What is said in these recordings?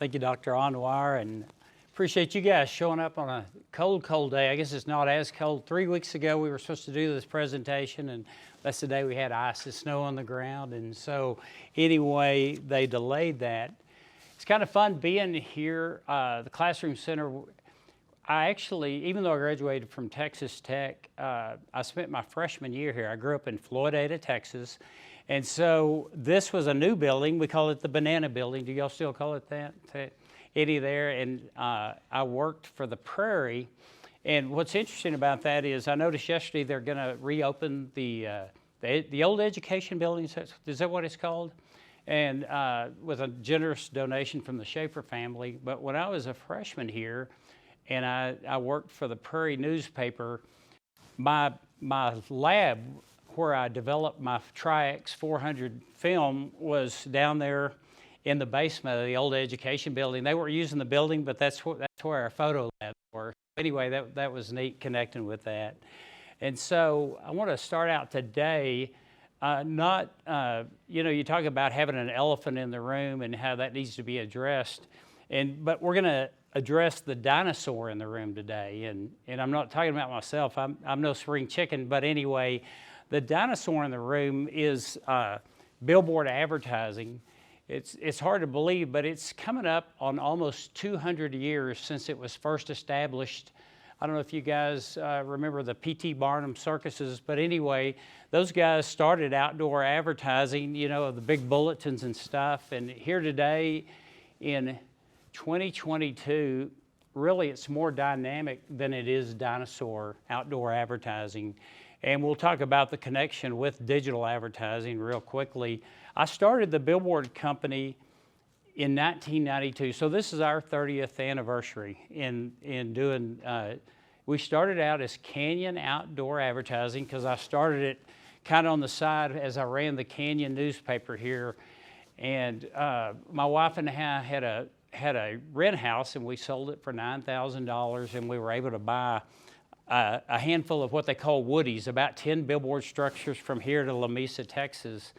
Thank you, Dr. Anwar, and appreciate you guys showing up on a cold, cold day. I guess it's not as cold. 3 weeks ago, we were supposed to do this presentation, and that's the day we had ice and snow on the ground. And so anyway, they delayed that. It's kind of fun being here. The Classroom Center, I actually, even though I graduated from Texas Tech, I spent my freshman year here. I grew up in Florida, Texas. And so this was a new building. We call it the Banana Building. Do y'all still call it that? Eddie there. And I worked for the Prairie. And what's interesting about that is I noticed yesterday they're going to reopen the old education building. Is that what it's called? And with a generous donation from the Schaefer family. But when I was a freshman here and I worked for the Prairie newspaper, my lab where I developed my Tri-X 400 film was down there in the basement of the old education building. They weren't using the building, but that's where our photo labs were. Anyway, that was neat connecting with that. And so I want to start out today, you talk about having an elephant in the room and how that needs to be addressed. But we're going to address the dinosaur in the room today. And I'm not talking about myself. I'm no spring chicken, but anyway, the dinosaur in the room is Billboard Advertising. It's hard to believe, but it's coming up on almost 200 years since it was first established. I don't know if you guys remember the P.T. Barnum circuses, but anyway, those guys started outdoor advertising, the big bulletins and stuff. And here today in 2022, really it's more dynamic than it is dinosaur outdoor advertising. And we'll talk about the connection with digital advertising real quickly. I started the Billboard company in 1992, so this is our 30th anniversary in doing, we started out as Canyon Outdoor Advertising because I started it kind of on the side as I ran the Canyon newspaper here. And my wife and I had a rent house and we sold it for $9,000 and we were able to buy a handful of what they call woodies, about 10 billboard structures from here to La Mesa, Texas.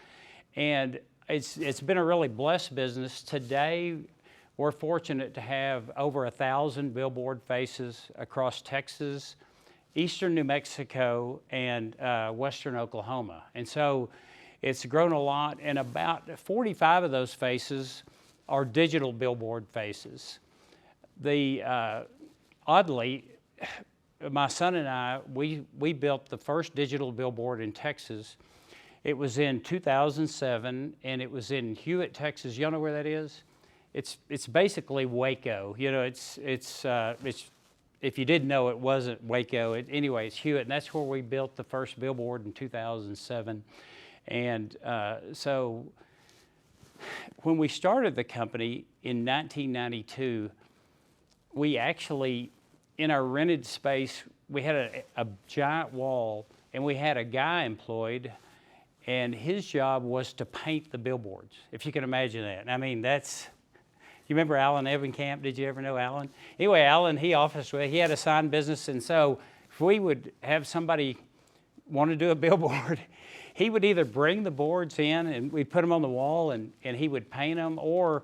And it's been a really blessed business. Today, we're fortunate to have over 1,000 billboard faces across Texas, eastern New Mexico, and western Oklahoma. And so it's grown a lot, and about 45 of those faces are digital billboard faces. Oddly, my son and I, we built the first digital billboard in Texas. It was in 2007, and it was in Hewitt, Texas. Y'all know where that is? It's basically Waco. It's if you didn't know, it wasn't Waco. Anyway, it's Hewitt, and that's where we built the first billboard in 2007. And so when we started the company in 1992, we actually, in our rented space, we had a giant wall, and we had a guy employed, and his job was to paint the billboards, if you can imagine that. I mean, you remember Alan Evankamp? Did you ever know Alan? Anyway, Alan, he had a sign business, and so if we would have somebody want to do a billboard, he would either bring the boards in and we'd put them on the wall and he would paint them, or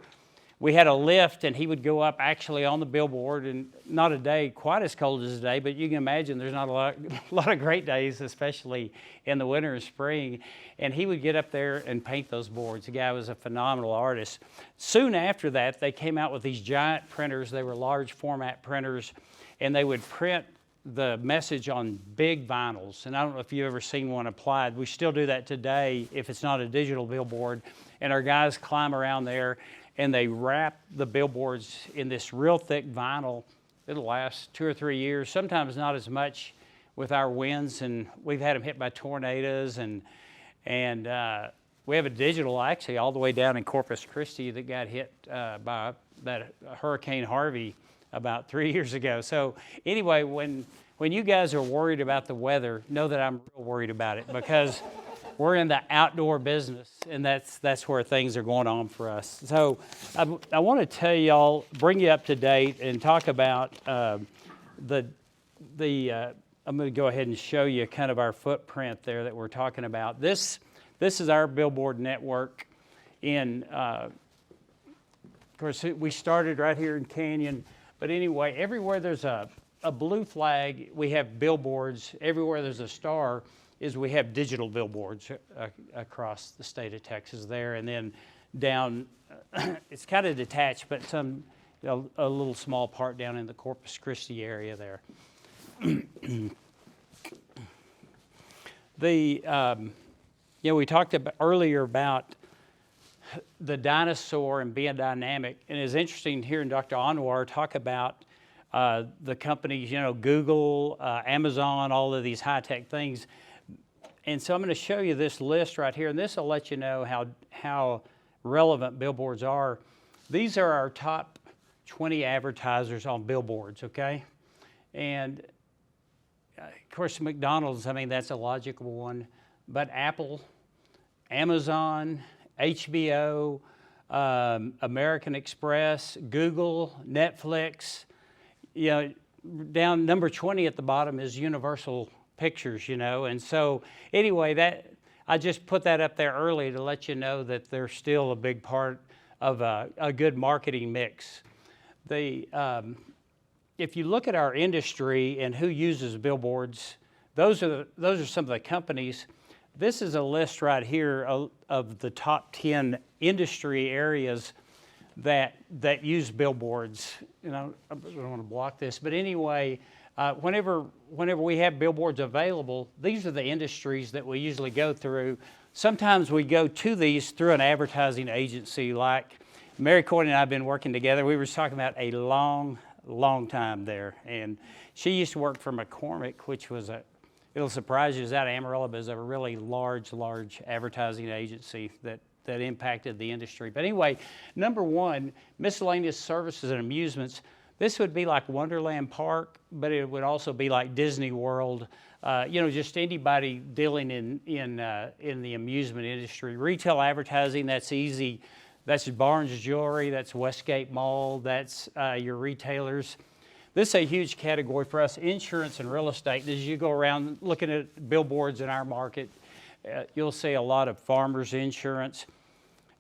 we had a lift and he would go up actually on the billboard, and not a day quite as cold as today, but you can imagine there's not a lot of great days, especially in the winter and spring, and he would get up there and paint those boards. The guy was a phenomenal artist. Soon after that, they came out with these giant printers. They were large format printers, and they would print the message on big vinyls. And I don't know if you've ever seen one applied. We still do that today if it's not a digital billboard, and our guys climb around there and they wrap the billboards in this real thick vinyl. It'll last 2 or 3 years, sometimes not as much with our winds, and we've had them hit by tornadoes, and we have a digital actually all the way down in Corpus Christi that got hit by that Hurricane Harvey about 3 years ago. So anyway, when you guys are worried about the weather, know that I'm real worried about it, because we're in the outdoor business, and that's where things are going on for us. So I want to tell y'all, bring you up to date, and talk about I'm going to go ahead and show you kind of our footprint there that we're talking about. This is our billboard network in. Go course, we started right here in Canyon, but anyway, everywhere there's a blue flag, we have billboards. Everywhere there's a star is we have digital billboards across the state of Texas there. And then down, it's kind of detached, but a little small part down in the Corpus Christi area there. We talked earlier about the dinosaur and being dynamic, and it's interesting hearing Dr. Anwar talk about the companies, Google, Amazon, all of these high-tech things. And so I'm going to show you this list right here, and this will let you know how relevant billboards are. These are our top 20 advertisers on billboards, okay? And of course, McDonald's, that's a logical one, but Apple, Amazon, HBO, American Express, Google, Netflix, down number 20 at the bottom is Universal Pictures, and so anyway, I just put that up there early to let you know that they're still a big part of a good marketing mix. If you look at our industry and who uses billboards, those are some of the companies. This is a list right here of the top 10 industry areas that use billboards. I don't want to block this, but anyway, whenever we have billboards available, these are the industries that we usually go through. Sometimes we go to these through an advertising agency, like Mary Coyne and I have been working together. We were talking about a long time there, and she used to work for McCormick, which was it'll surprise you, is out of Amarillo, but it's a really large advertising agency that impacted the industry. But anyway, number one, miscellaneous services and amusements. This would be like Wonderland Park, but it would also be like Disney World. Just anybody dealing in the amusement industry. Retail advertising, that's easy. That's Barnes Jewelry, that's Westgate Mall, that's your retailers. This is a huge category for us, insurance and real estate. As you go around looking at billboards in our market, you'll see a lot of Farmers Insurance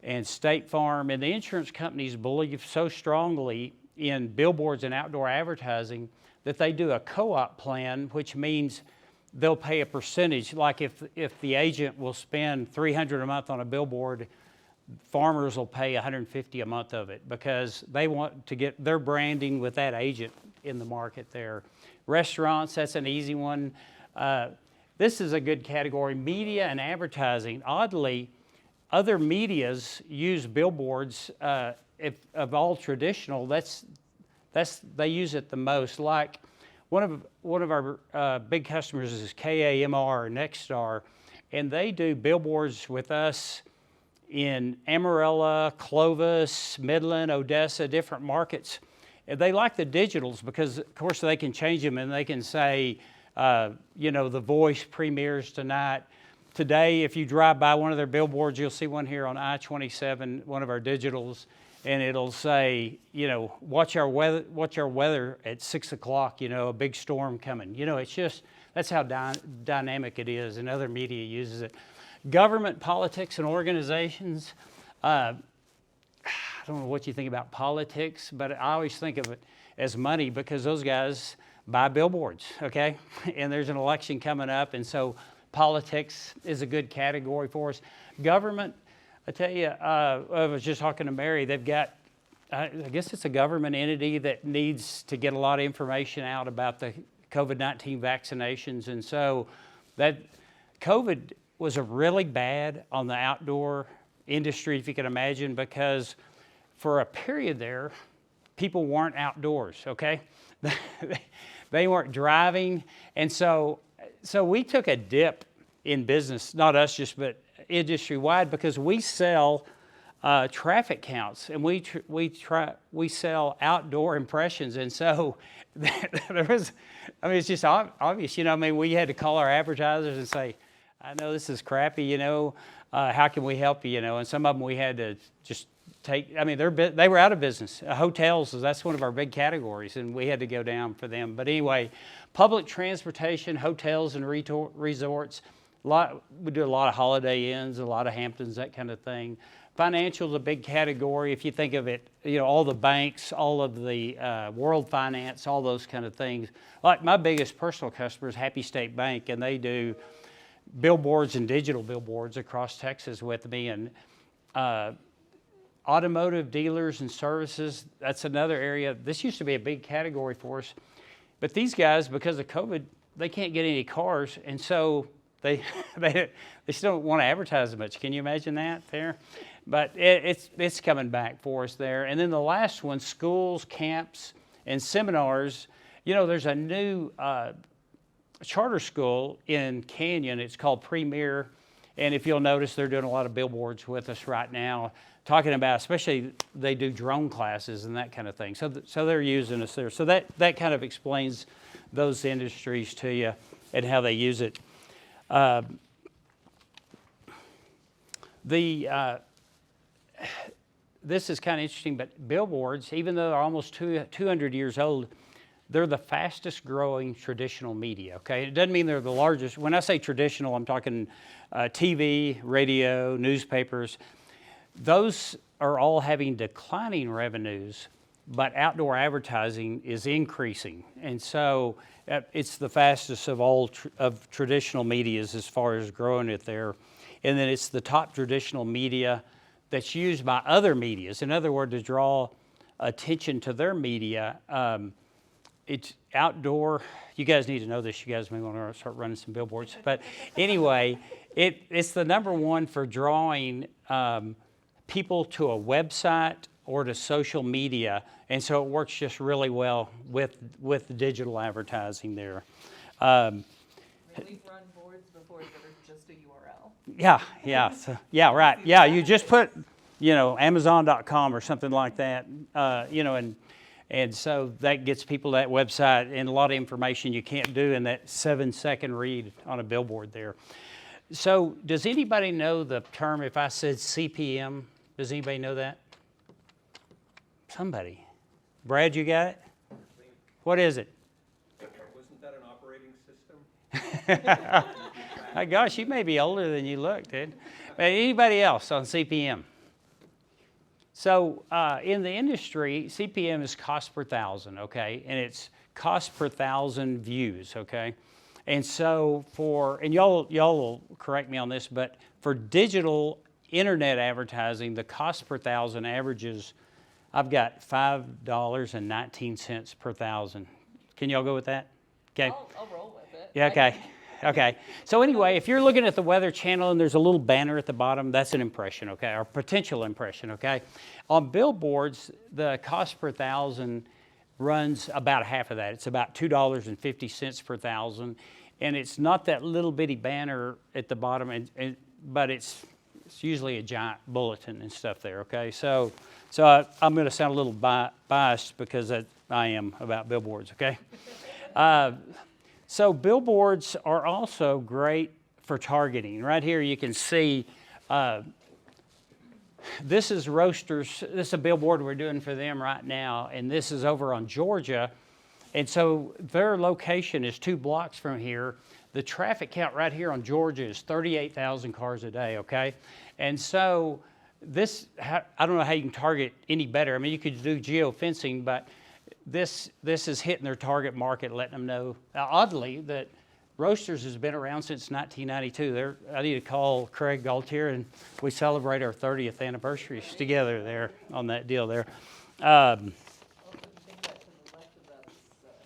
and State Farm. And the insurance companies believe so strongly in billboards and outdoor advertising that they do a co-op plan, which means they'll pay a percentage. Like if the agent will spend $300 a month on a billboard, Farmers will pay $150 a month of it because they want to get their branding with that agent in the market there. Restaurants, that's an easy one. This is a good category, media and advertising. Oddly, other medias use billboards. Of all traditional, they use it the most. Like one of our big customers is KAMR, Nexstar, and they do billboards with us in Amarillo, Clovis, Midland, Odessa, different markets. And they like the digitals because, of course, they can change them and they can say, The Voice premieres tonight. Today, if you drive by one of their billboards, you'll see one here on I-27, one of our digitals, and it'll say, watch our weather at 6 o'clock, a big storm coming. That's how dynamic it is, and other media uses it. Government, politics, and organizations. I don't know what you think about politics, but I always think of it as money because those guys buy billboards, okay? And there's an election coming up, and so politics is a good category for us. Government, I tell you, I was just talking to Mary, they've got, I guess it's a government entity that needs to get a lot of information out about the COVID-19 vaccinations, and so that COVID was really bad on the outdoor industry, if you can imagine, because for a period there, people weren't outdoors, okay? They weren't driving, and so we took a dip in business, not us just, but industry-wide, because we sell traffic counts, and we sell outdoor impressions, and so there was, it's just obvious, we had to call our advertisers and say, I know this is crappy, how can we help you, and some of them we had to just take, they were out of business. Hotels, that's one of our big categories, and we had to go down for them. But anyway, public transportation, hotels and resorts, we do a lot of Holiday Inns, a lot of Hamptons, that kind of thing. Financial's a big category. If you think of it, all the banks, all of the world finance, all those kind of things. Like my biggest personal customer is Happy State Bank, and they do billboards and digital billboards across Texas with me. And automotive dealers and services, that's another area. This used to be a big category for us. But these guys, because of COVID, they can't get any cars, and so they still don't want to advertise as much. Can you imagine that there? But it's coming back for us there. And then the last one, schools, camps, and seminars. There's a new charter school in Canyon. It's called Premier. And if you'll notice, they're doing a lot of billboards with us right now, talking about, especially they do drone classes and that kind of thing. So they're using us there. So that kind of explains those industries to you and how they use it. This is kind of interesting, but billboards, even though they're almost 200 years old, they're the fastest growing traditional media, okay? It doesn't mean they're the largest. When I say traditional, I'm talking TV, radio, newspapers. Those are all having declining revenues, but outdoor advertising is increasing. And so it's the fastest of all of traditional medias as far as growing it there. And then it's the top traditional media that's used by other medias. In other words, to draw attention to their media. It's outdoor. You guys need to know this. You guys may want to start running some billboards. But anyway, it's the number one for drawing people to a website or to social media. And so it works just really well with digital advertising there. We've run boards before that are just a URL. Yeah, right. Yeah, you just put, Amazon.com or something like that, and so that gets people to that website and a lot of information you can't do in that 7-second read on a billboard there. So does anybody know the term, if I said CPM, does anybody know that? Somebody. Brad, you got it? What is it? Wasn't that an operating system? My gosh, you may be older than you look, dude. But anybody else on CPM? So in the industry, CPM is cost per thousand, okay? And it's cost per thousand views, okay? And so and y'all will correct me on this, but for digital internet advertising, the cost per thousand averages, I've got $5.19 per thousand. Can y'all go with that? Okay. I'll roll with it. Yeah, okay. Okay. So anyway, if you're looking at the Weather Channel and there's a little banner at the bottom, that's an impression, okay, or potential impression, okay? On billboards, the cost per thousand runs about half of that. It's about $2.50 per thousand, and it's not that little bitty banner at the bottom, but it's usually a giant bulletin and stuff there, okay? So I'm going to sound a little biased because I am about billboards, okay? So billboards are also great for targeting. Right here you can see, this is Roasters. This is a billboard we're doing for them right now, and this is over on Georgia. And so their location is 2 blocks from here. The traffic count right here on Georgia is 38,000 cars a day, okay? And so I don't know how you can target any better. I mean, you could do geofencing, but this is hitting their target market, letting them know. Now, oddly, that Roasters has been around since 1992. I need to call Craig Galtier, and we celebrate our 30th anniversaries together there on that deal there. Also, you think that to the left of us,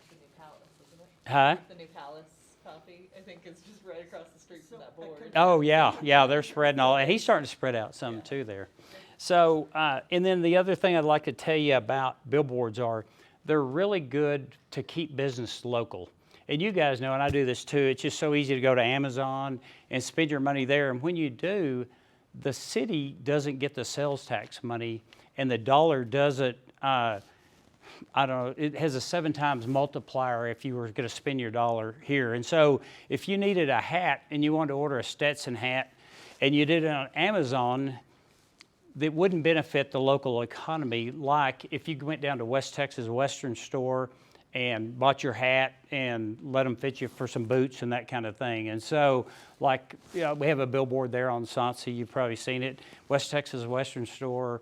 the new Palace, isn't it? Huh? The new Palace coffee, I think, is just right across the street from that board. Oh, yeah, they're spreading all, and he's starting to spread out some too there. So, and then the other thing I'd like to tell you about billboards are, they're really good to keep business local. And you guys know, and I do this too, it's just so easy to go to Amazon and spend your money there. And when you do, the city doesn't get the sales tax money, and the dollar doesn't, I don't know, it has a 7 times multiplier if you were going to spend your dollar here. And so if you needed a hat and you wanted to order a Stetson hat and you did it on Amazon, that wouldn't benefit the local economy like if you went down to West Texas Western Store and bought your hat and let them fit you for some boots and that kind of thing. And so, like, we have a billboard there on Sonsi. You've probably seen it. West Texas Western Store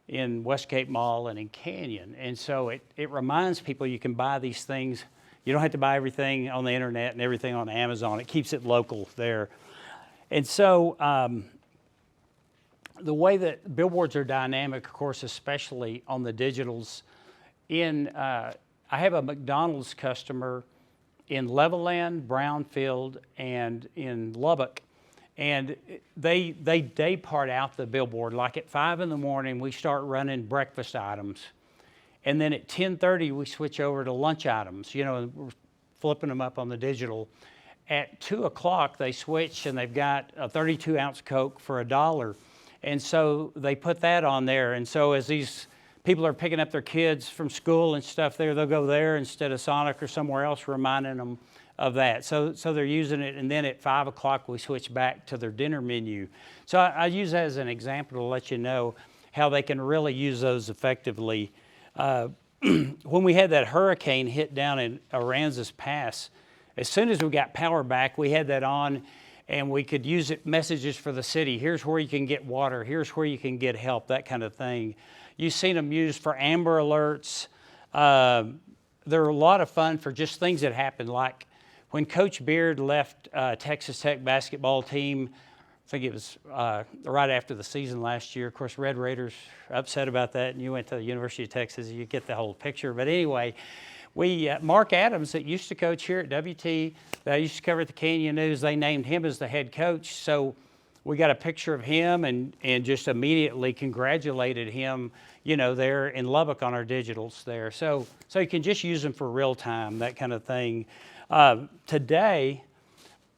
in West Cape Mall and in Canyon. And so it reminds people you can buy these things. You don't have to buy everything on the internet and everything on Amazon. It keeps it local there. And so the way that billboards are dynamic, of course, especially on the digitals, I have a McDonald's customer in Levelland, Brownfield, and in Lubbock, and they day part out the billboard. Like at 5 in the morning, we start running breakfast items, and then at 10:30 we switch over to lunch items. We're flipping them up on the digital. At 2 o'clock they switch, and they've got a 32-ounce Coke for $1, and so they put that on there. And so as these people are picking up their kids from school and stuff there, they'll go there instead of Sonic or somewhere else, reminding them of that. So they're using it, and then at 5 o'clock we switch back to their dinner menu. So I use that as an example to let you know how they can really use those effectively. When we had that hurricane hit down in Aransas Pass, as soon as we got power back, we had that on, and we could use it, messages for the city. Here's where you can get water. Here's where you can get help, that kind of thing. You've seen them used for Amber Alerts. They're a lot of fun for just things that happen, like when Coach Beard left Texas Tech basketball team. I think it was right after the season last year. Of course, Red Raiders are upset about that, and you went to the University of Texas, you get the whole picture. But anyway, Mark Adams, that used to coach here at WT, that used to cover at the Canyon News, they named him as the head coach. So we got a picture of him and just immediately congratulated him, there in Lubbock on our digitals there. So you can just use them for real time, that kind of thing. Today,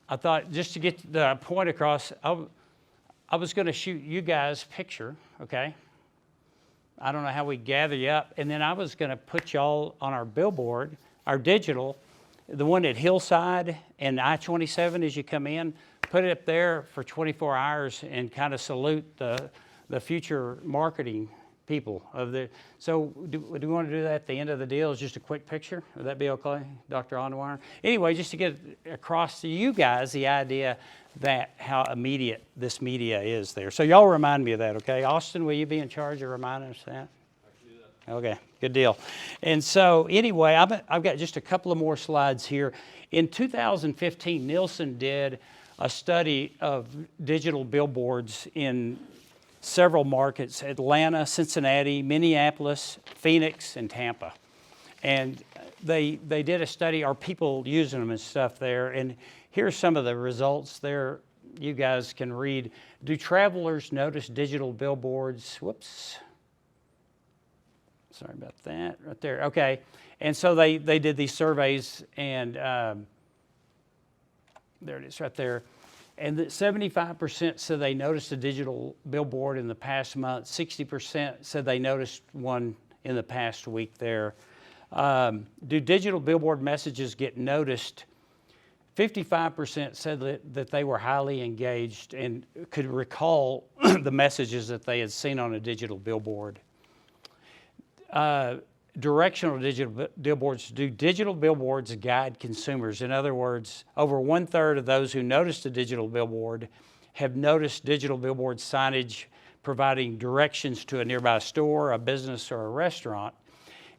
I thought, just to get the point across, I was going to shoot you guys a picture, okay? I don't know how we gather you up. And then I was going to put y'all on our billboard, our digital, the one at Hillside and I-27 as you come in. Put it up there for 24 hours and kind of salute the future marketing people of the. So do we want to do that at the end of the deal? Is just a quick picture? Would that be okay, Dr. Anwar? Anyway, just to get across to you guys the idea that how immediate this media is there. So y'all remind me of that, okay? Austin, will you be in charge of reminding us of that? I can do that. Okay, good deal. And so anyway, I've got just a couple of more slides here. In 2015, Nielsen did a study of digital billboards in several markets: Atlanta, Cincinnati, Minneapolis, Phoenix, and Tampa. And they did a study, are people using them and stuff there? And here's some of the results there. You guys can read. Do travelers notice digital billboards? Whoops. Sorry about that, right there. Okay. And so they did these surveys, and there it is right there. And 75% said they noticed a digital billboard in the past month. 60% said they noticed one in the past week there. Do digital billboard messages get noticed? 55% said that they were highly engaged and could recall the messages that they had seen on a digital billboard. Directional digital billboards. Do digital billboards guide consumers? In other words, over 1/3 of those who noticed a digital billboard have noticed digital billboard signage providing directions to a nearby store, a business, or a restaurant.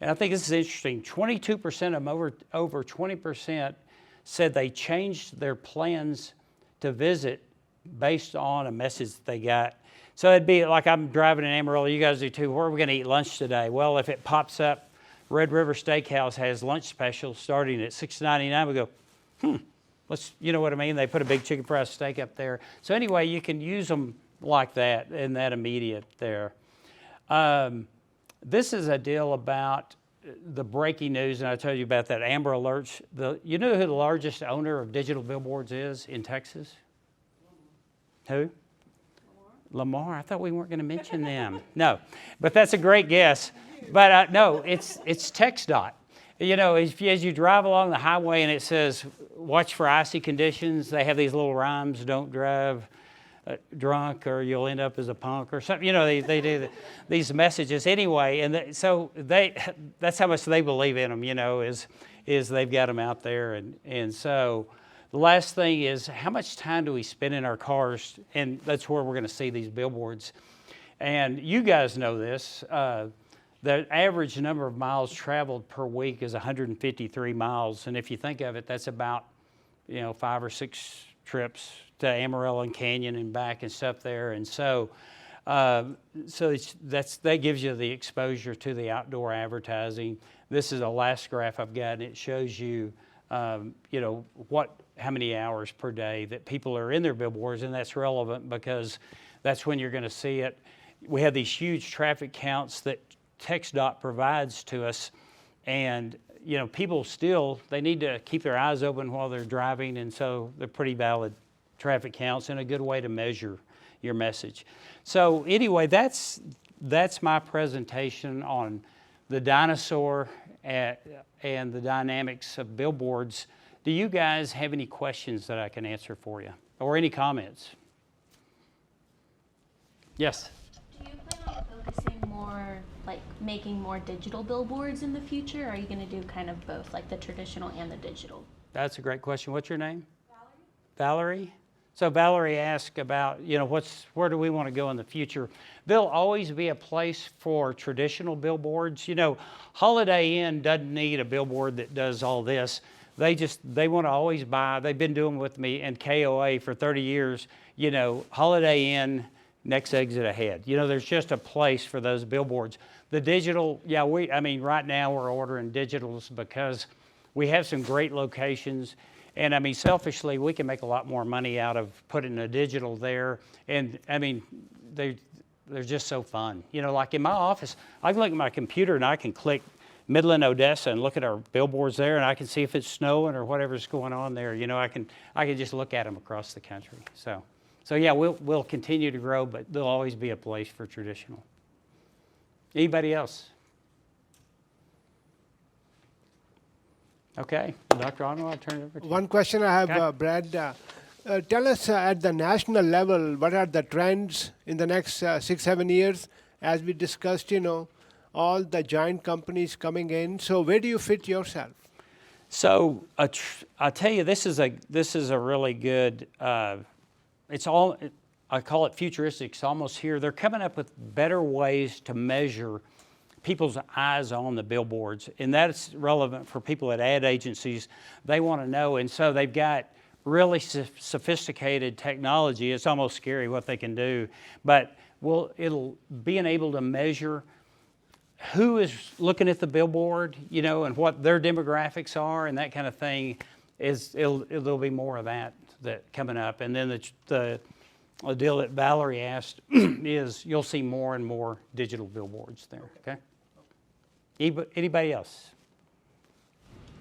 And I think this is interesting. 22% of them, over 20%, said they changed their plans to visit based on a message that they got. So it'd be like, I'm driving in Amarillo, you guys do too. Where are we going to eat lunch today? Well, if it pops up, Red River Steakhouse has lunch specials starting at $6.99. We go, let's, you know what I mean? They put a big chicken fried steak up there. So anyway, you can use them like that in that immediate there. This is a deal about the breaking news, and I told you about that Amber Alerts. You know who the largest owner of digital billboards is in Texas? Who? Lamar. I thought we weren't going to mention them. No, but that's a great guess. But no, it's TxDOT. As you drive along the highway and it says, watch for icy conditions, they have these little rhymes, don't drive drunk or you'll end up as a punk or something. You know, they do these messages anyway. And so that's how much they believe in them, you know, is they've got them out there. And so the last thing is, how much time do we spend in our cars? And that's where we're going to see these billboards. And you guys know this. The average number of miles traveled per week is 153 miles. And if you think of it, that's about, 5 or 6 trips to Amarillo and Canyon and back and stuff there. And so that gives you the exposure to the outdoor advertising. This is the last graph I've got, and it shows you, how many hours per day that people are in their billboards, and that's relevant because that's when you're going to see it. We have these huge traffic counts that TxDOT provides to us, and people still, they need to keep their eyes open while they're driving, and so they're pretty valid traffic counts and a good way to measure your message. So anyway, that's my presentation on the dinosaur and the dynamics of billboards. Do you guys have any questions that I can answer for you, or any comments? Yes? Do you plan on focusing more, like making more digital billboards in the future? Or are you going to do kind of both, like the traditional and the digital? That's a great question. What's your name? Valerie. Valerie? So Valerie asked about, where do we want to go in the future? There'll always be a place for traditional billboards. Holiday Inn doesn't need a billboard that does all this. They want to always buy, they've been doing with me and KOA for 30 years, Holiday Inn, next exit ahead. There's just a place for those billboards. The digital, right now we're ordering digitals because we have some great locations. And selfishly, we can make a lot more money out of putting a digital there. And they're just so fun. Like in my office, I can look at my computer and I can click Midland, Odessa, and look at our billboards there, and I can see if it's snowing or whatever's going on there. I can just look at them across the country. So yeah, we'll continue to grow, but there'll always be a place for traditional. Anybody else? Okay, Dr. Anwar, I'll turn it over to you. One question I have, Okay. Brad. Tell us at the national level, what are the trends in the next 6-7 years? As we discussed, all the giant companies coming in. So where do you fit yourself? So I tell you, this is a really good. I call it futuristic. It's almost here. They're coming up with better ways to measure people's eyes on the billboards, and that's relevant for people at ad agencies. They want to know, and so they've got really sophisticated technology. It's almost scary what they can do, but it'll being able to measure who is looking at the billboard, and what their demographics are and that kind of thing. There'll be more of that coming up. And then the deal that Valerie asked is you'll see more and more digital billboards there. Okay. Anybody else?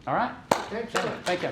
All right. Thanks, sir. Thank you.